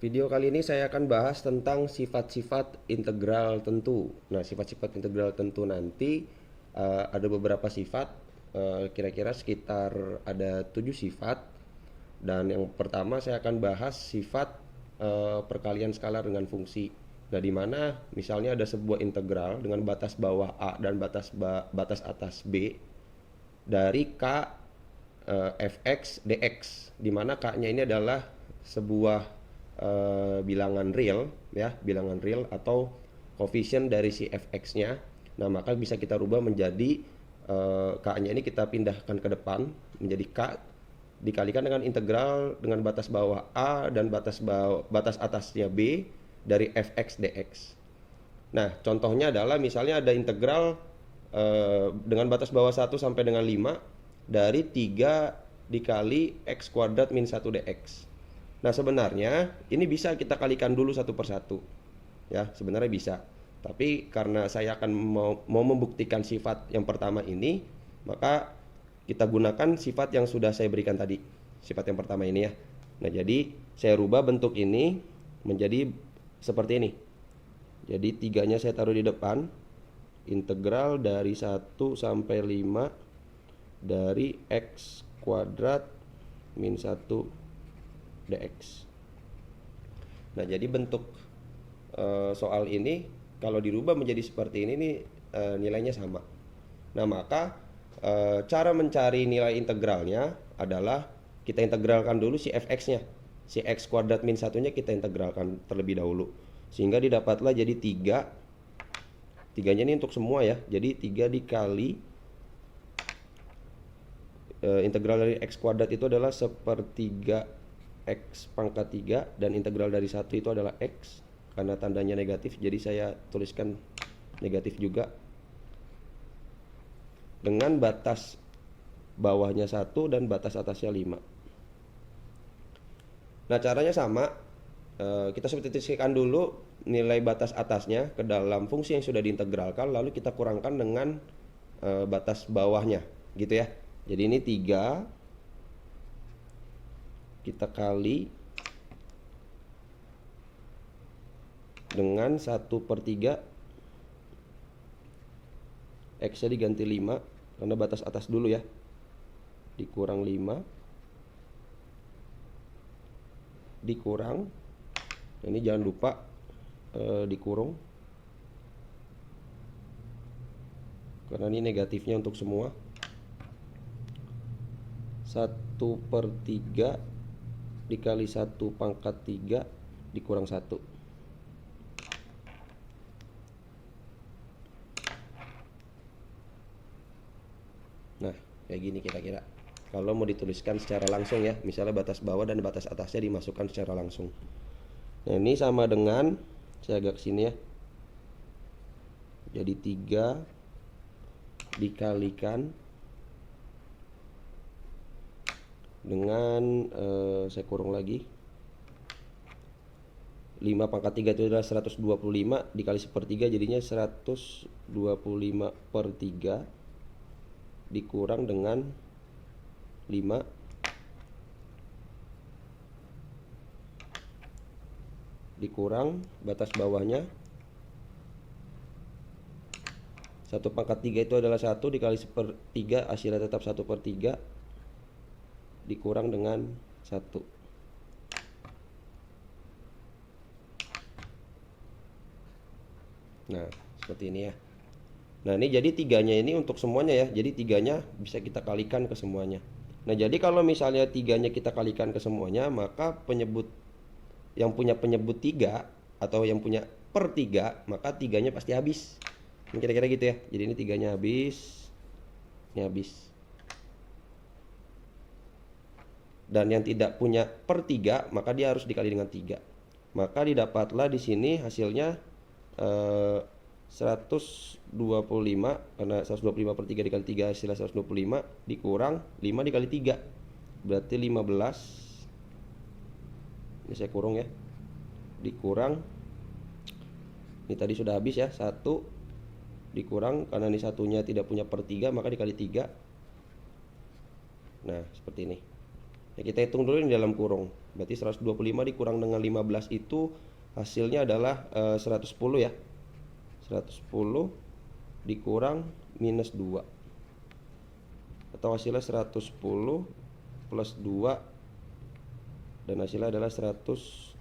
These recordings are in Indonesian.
Video kali ini saya akan bahas tentang sifat-sifat integral tentu. Nah, sifat-sifat integral tentu nanti ada beberapa sifat, kira-kira sekitar ada 7 sifat. Dan yang pertama saya akan bahas sifat perkalian skalar dengan fungsi. Nah, di mana misalnya ada sebuah integral dengan batas bawah A dan batas atas B dari K fx dx, di mana k-nya ini adalah sebuah bilangan real, ya, bilangan real atau koefisien dari si fx-nya. Nah, maka bisa kita rubah menjadi k-nya ini kita pindahkan ke depan menjadi k dikalikan dengan integral dengan batas bawah a dan batas atasnya b dari fx dx. Nah, contohnya adalah misalnya ada integral dengan batas bawah 1 sampai dengan 5 dari 3 dikali x kuadrat min 1 dx. Nah, sebenarnya ini bisa kita kalikan dulu satu per satu. Ya, sebenarnya bisa. Tapi karena saya akan mau membuktikan sifat yang pertama ini, maka kita gunakan sifat yang sudah saya berikan tadi. Sifat yang pertama ini ya. Nah, jadi saya rubah bentuk ini menjadi seperti ini. Jadi 3-nya saya taruh di depan. Integral dari 1 sampai 5 dari x kuadrat min 1 dx. Nah, jadi bentuk soal ini kalau dirubah menjadi seperti ini nih, nilainya sama. Nah, maka cara mencari nilai integralnya adalah kita integralkan dulu si fx-nya. Si x kuadrat min 1-nya kita integralkan terlebih dahulu. Sehingga didapatlah jadi 3. 3-nya ini untuk semua ya. Jadi 3 dikali integral dari x kuadrat itu adalah sepertiga x pangkat 3 dan integral dari 1 itu adalah x. Karena tandanya negatif jadi saya tuliskan negatif juga. Dengan batas bawahnya 1 dan batas atasnya 5. Nah, caranya sama. Kita substitusikan dulu nilai batas atasnya ke dalam fungsi yang sudah diintegralkan, lalu kita kurangkan dengan batas bawahnya, gitu ya. Jadi ini 3 kita kali dengan 1/3 x-nya diganti 5 karena batas atas dulu ya, dikurang 5 dikurang, ini jangan lupa dikurung karena ini negatifnya untuk semua. 1/3 dikali 1 pangkat 3 dikurang 1. Nah, kayak gini kira-kira. Kalau mau dituliskan secara langsung ya, misalnya batas bawah dan batas atasnya dimasukkan secara langsung. Nah, ini sama dengan, saya agak sini ya. Jadi 3 dikalikan dengan saya kurung lagi 5 pangkat 3 itu adalah 125 dikali 1/3 jadinya 125/3 dikurang dengan 5 dikurang batas bawahnya 1 pangkat 3 itu adalah 1 dikali 1/3 hasilnya tetap 1/3 dikurang dengan 1. Nah, seperti ini ya. Nah, ini jadi 3-nya ini untuk semuanya ya. Jadi 3-nya bisa kita kalikan ke semuanya. Nah, jadi kalau misalnya 3-nya kita kalikan ke semuanya, maka penyebut yang punya penyebut 3 atau yang punya per 3, maka 3-nya pasti habis. Kira-kira gitu ya. Jadi ini 3-nya habis. Ini habis. Dan yang tidak punya per 3, maka dia harus dikali dengan 3. Maka didapatlah di sini hasilnya 125, karena 125/3 dikali 3 hasilnya 125 dikurang 5 dikali 3 berarti 15. Ini saya kurung ya, dikurang ini tadi sudah habis ya, 1 dikurang karena ini satunya tidak punya per 3 maka dikali 3. Nah, seperti ini. Ya, kita hitung dulu ini dalam kurung. Berarti 125 dikurang dengan 15 itu hasilnya adalah 110 ya. 110 dikurang minus 2. Atau hasilnya 110 plus 2 dan hasilnya adalah 112.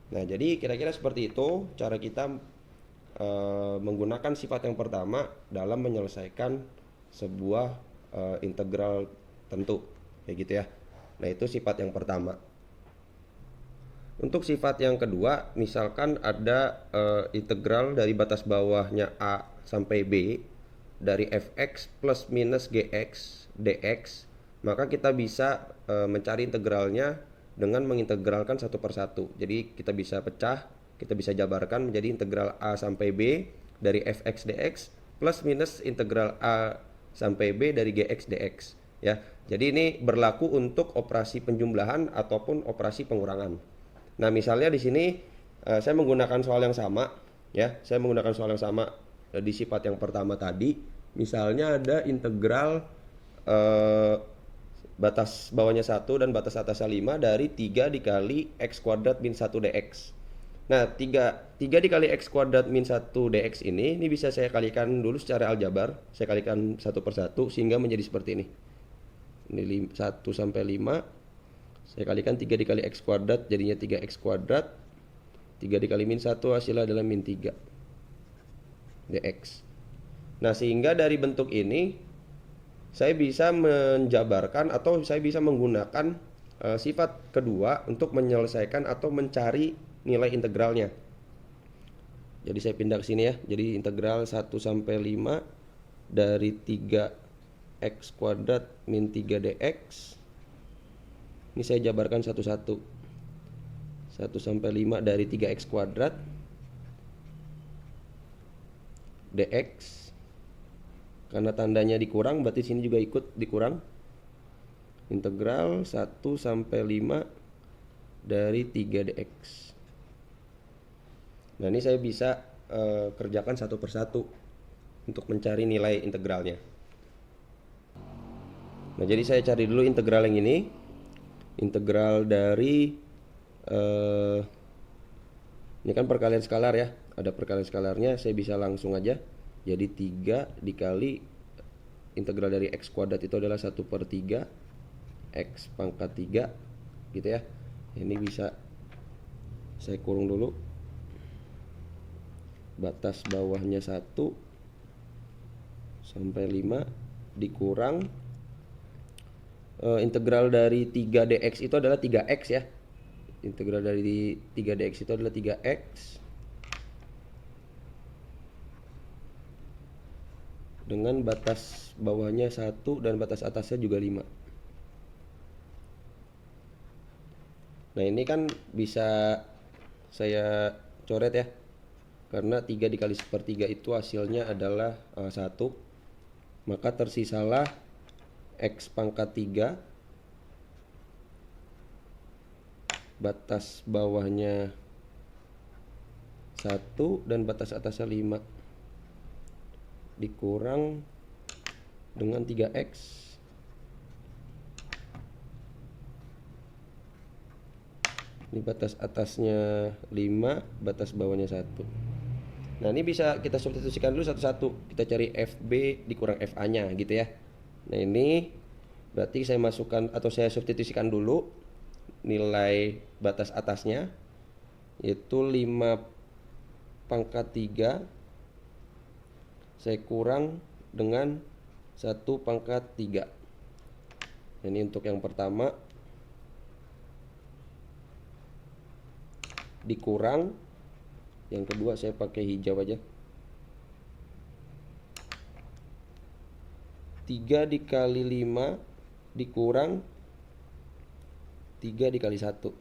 Nah, jadi kira-kira seperti itu cara kita menggunakan sifat yang pertama dalam menyelesaikan sebuah integral tentu, kayak gitu ya. Nah, itu sifat yang pertama. Untuk sifat yang kedua, misalkan ada integral dari batas bawahnya A sampai B dari fx plus minus gx dx, maka kita bisa mencari integralnya dengan mengintegralkan satu per satu. Jadi kita bisa pecah, kita bisa jabarkan menjadi integral A sampai B dari fx dx plus minus integral A sampai B dari gx dx ya. Jadi ini berlaku untuk operasi penjumlahan ataupun operasi pengurangan. Nah, misalnya di sini saya menggunakan soal yang sama ya. Saya menggunakan soal yang sama di sifat yang pertama tadi. Misalnya ada integral batas bawahnya 1 dan batas atasnya 5 dari 3 dikali x kuadrat min 1 dx. Nah, 3 dikali x kuadrat min 1 dx ini bisa saya kalikan dulu secara aljabar. Saya kalikan satu per satu sehingga menjadi seperti ini. Ini 1 sampai 5. Saya kalikan 3 dikali x kuadrat jadinya 3x kuadrat. 3 dikali min 1 hasilnya adalah min 3 dx. Nah, sehingga dari bentuk ini saya bisa menjabarkan atau saya bisa menggunakan sifat kedua untuk menyelesaikan atau mencari nilai integralnya. Jadi saya pindah ke sini ya. Jadi integral 1 sampai 5 dari 3x kuadrat min 3 dx. Ini saya jabarkan satu-satu. 1 sampai 5 dari 3x kuadrat dx. Karena tandanya dikurang berarti sini juga ikut dikurang. Integral 1 sampai 5 dari 3 dx. Nah, ini saya bisa kerjakan satu per satu untuk mencari nilai integralnya. Nah, jadi saya cari dulu integral yang ini. Integral dari ini kan perkalian skalar ya. Ada perkalian skalarnya, saya bisa langsung aja. Jadi 3 dikali integral dari x kuadrat itu adalah 1 per 3 x pangkat 3 gitu ya. Ini bisa saya kurung dulu. Batas bawahnya 1 sampai 5 dikurang integral dari 3 dx itu adalah 3x ya. Integral dari 3 dx itu adalah 3x dengan batas bawahnya 1 dan batas atasnya juga 5. Nah, ini kan bisa saya coret ya. Karena 3 dikali sepertiga itu hasilnya adalah 1. Maka tersisalah x pangkat 3 batas bawahnya 1 dan batas atasnya 5 dikurang dengan 3x ini batas atasnya 5, batas bawahnya 1. Nah, ini bisa kita substitusikan dulu satu-satu. Kita cari FB dikurang FA nya gitu ya. Nah, ini berarti saya masukkan atau saya substitusikan dulu nilai batas atasnya, yaitu 5 pangkat 3 saya kurang dengan 1 pangkat 3. Ini untuk yang pertama dikurang, yang kedua saya pakai hijau aja. 3 dikali 5 dikurang 3 dikali 1.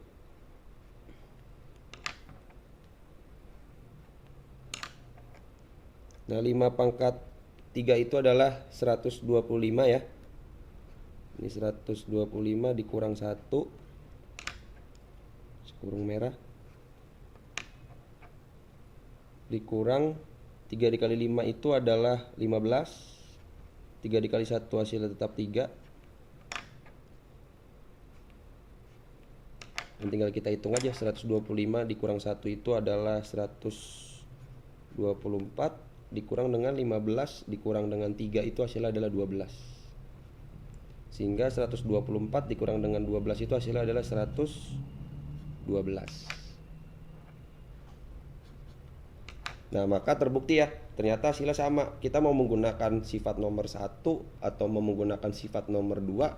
Nah, 5 pangkat 3 itu adalah 125 ya. Ini 125 dikurang 1. Kurung merah. Dikurang 3 dikali 5 itu adalah 15. 3 dikali 1 hasilnya tetap 3. Dan tinggal kita hitung aja, 125 dikurang 1 itu adalah 124, dikurang dengan 15 dikurang dengan 3 itu hasilnya adalah 12. Sehingga 124 dikurang dengan 12 itu hasilnya adalah 112. Nah, maka terbukti ya, ternyata hasilnya sama. Kita mau menggunakan sifat nomor 1 atau mau menggunakan sifat nomor 2,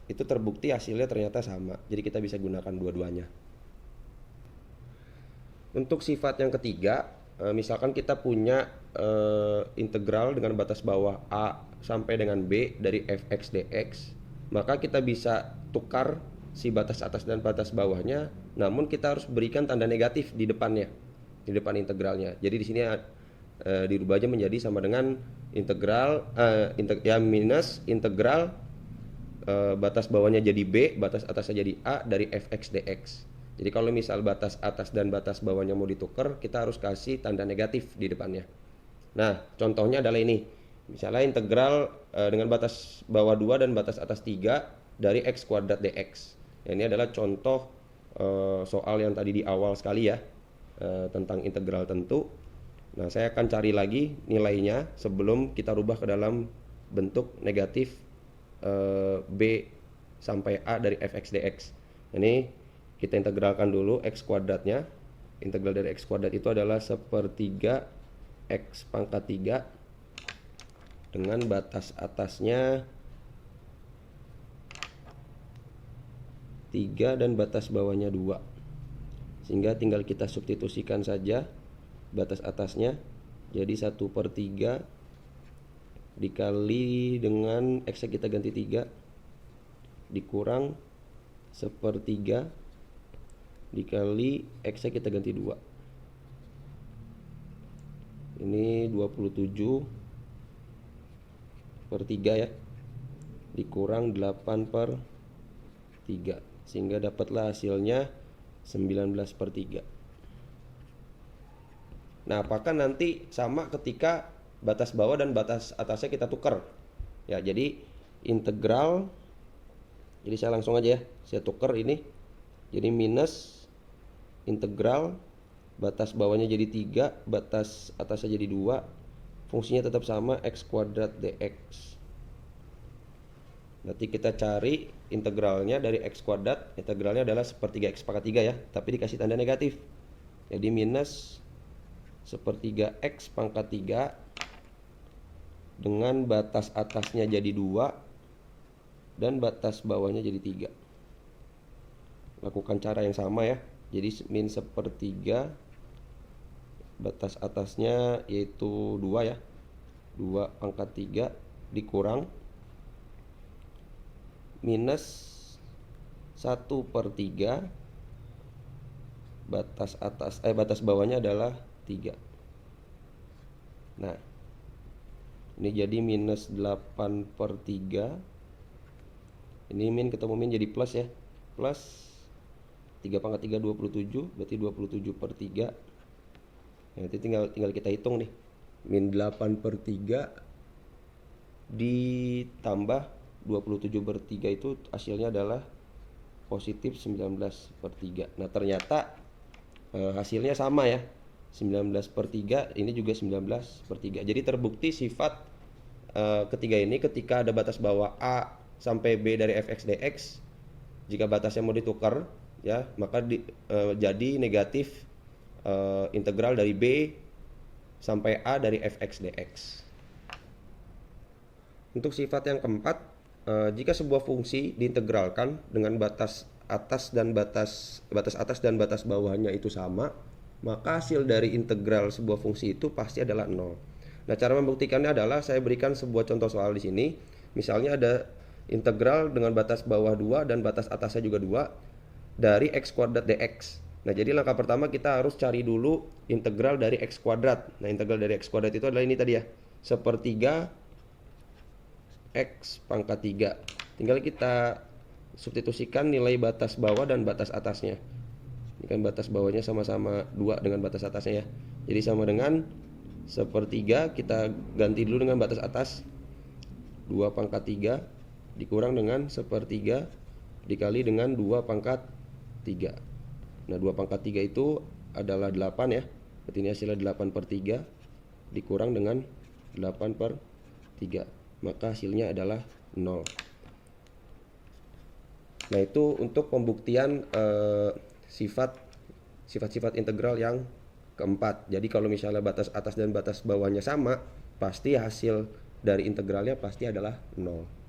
itu terbukti hasilnya ternyata sama. Jadi kita bisa gunakan dua-duanya. Untuk sifat yang ketiga, misalkan kita punya integral dengan batas bawah A sampai dengan B dari fx dx, maka kita bisa tukar si batas atas dan batas bawahnya, namun kita harus berikan tanda negatif di depannya, di depan integralnya. Jadi di sini dirubah aja menjadi sama dengan integral minus integral batas bawahnya jadi B, batas atasnya jadi A dari fx dx. Jadi kalau misal batas atas dan batas bawahnya mau ditukar, kita harus kasih tanda negatif di depannya. Nah, contohnya adalah ini. Misalnya integral dengan batas bawah 2 dan batas atas 3 dari x kuadrat dx. Nah, ini adalah contoh soal yang tadi di awal sekali ya, tentang integral tentu. Nah, saya akan cari lagi nilainya sebelum kita rubah ke dalam bentuk negatif B sampai A dari fx dx. Ini kita integralkan dulu x kuadratnya. Integral dari x kuadrat itu adalah 1/3 x pangkat 3 dengan batas atasnya 3 dan batas bawahnya 2. Sehingga tinggal kita substitusikan saja batas atasnya, jadi 1/3 dikali dengan x kita ganti 3 dikurang 1/3 dikali x kita ganti 2. Ini 27/3 ya, dikurang 8/3, sehingga dapatlah hasilnya 19/3. Nah, apakah nanti sama ketika batas bawah dan batas atasnya kita tukar? Ya, jadi integral, jadi saya langsung aja ya, saya tukar ini. Jadi minus integral batas bawahnya jadi 3, batas atasnya jadi 2, fungsinya tetap sama x kuadrat dx. Nanti kita cari integralnya dari x kuadrat, integralnya adalah 1/3 x pangkat 3 ya, tapi dikasih tanda negatif. Jadi minus 1/3 x pangkat 3 dengan batas atasnya jadi 2 dan batas bawahnya jadi 3. Lakukan cara yang sama ya. Jadi min 1/3 batas atasnya yaitu 2 ya, 2 pangkat 3 dikurang minus 1/3 batas atas batas bawahnya adalah 3. Nah, ini jadi minus 8/3. Ini min ketemu min jadi plus ya, plus 3 pangkat 3 27, berarti 27/3. Nanti tinggal kita hitung nih, min 8/3 ditambah 27/3 itu hasilnya adalah positif 19/3. Nah, ternyata hasilnya sama ya, 19/3, ini juga 19/3. Jadi terbukti sifat ketiga ini ketika ada batas bawah A sampai B dari fx dx, jika batasnya mau ditukar ya, maka jadi negatif integral dari B sampai A dari fx dx. Untuk sifat yang keempat, jika sebuah fungsi diintegralkan dengan batas atas dan batas atas dan batas bawahnya itu sama, maka hasil dari integral sebuah fungsi itu pasti adalah 0. Nah, cara membuktikannya adalah saya berikan sebuah contoh soal di sini. Misalnya ada integral dengan batas bawah 2 dan batas atasnya juga 2 dari x kuadrat dx. Nah, jadi langkah pertama kita harus cari dulu integral dari x kuadrat. Nah, integral dari x kuadrat itu adalah ini tadi ya, 1/3 x pangkat 3. Tinggal kita substitusikan nilai batas bawah dan batas atasnya. Ini kan batas bawahnya sama-sama 2 dengan batas atasnya ya. Jadi sama dengan 1/3, kita ganti dulu dengan batas atas 2 pangkat 3 dikurang dengan 1/3 dikali dengan 2 pangkat 3. Nah 2 pangkat 3 itu adalah 8 ya. Berarti ini hasilnya 8 per 3 dikurang dengan 8 per 3. Maka hasilnya adalah 0. Nah itu untuk pembuktian sifat-sifat integral yang keempat. Jadi kalau misalnya batas atas dan batas bawahnya sama, pasti hasil dari integralnya pasti adalah 0.